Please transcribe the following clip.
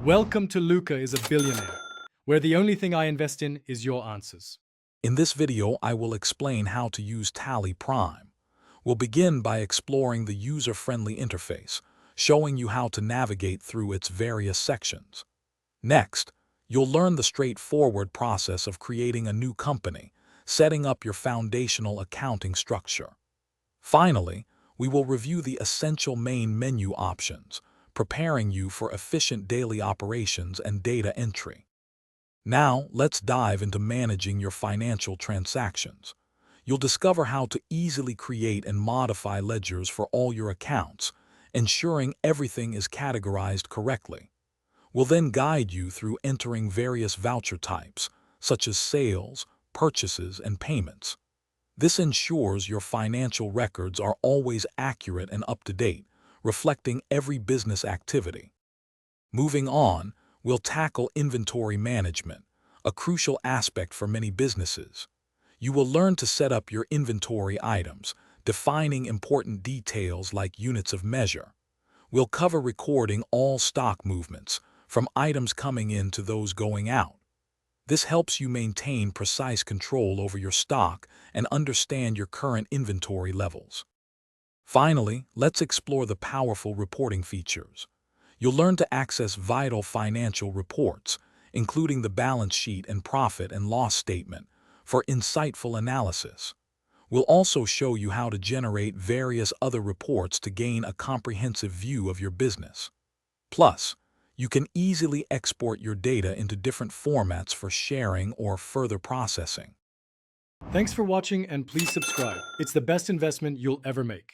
Welcome to Luca is a Billionaire, where the only thing I invest in is your answers. In this video, I will explain how to use Tally Prime. We'll begin by exploring the user-friendly interface, showing you how to navigate through its various sections. Next, you'll learn the straightforward process of creating a new company, setting up your foundational accounting structure. Finally, we will review the essential main menu options, preparing you for efficient daily operations and data entry. Now, let's dive into managing your financial transactions. You'll discover how to easily create and modify ledgers for all your accounts, ensuring everything is categorized correctly. We'll then guide you through entering various voucher types, such as sales, purchases, and payments. This ensures your financial records are always accurate and up-to-date, reflecting every business activity. Moving on, we'll tackle inventory management, a crucial aspect for many businesses. You will learn to set up your inventory items, defining important details like units of measure. We'll cover recording all stock movements, from items coming in to those going out. This helps you maintain precise control over your stock and understand your current inventory levels. Finally, let's explore the powerful reporting features. You'll learn to access vital financial reports, including the balance sheet and profit and loss statement, for insightful analysis. We'll also show you how to generate various other reports to gain a comprehensive view of your business. Plus, you can easily export your data into different formats for sharing or further processing. Thanks for watching and please subscribe. It's the best investment you'll ever make.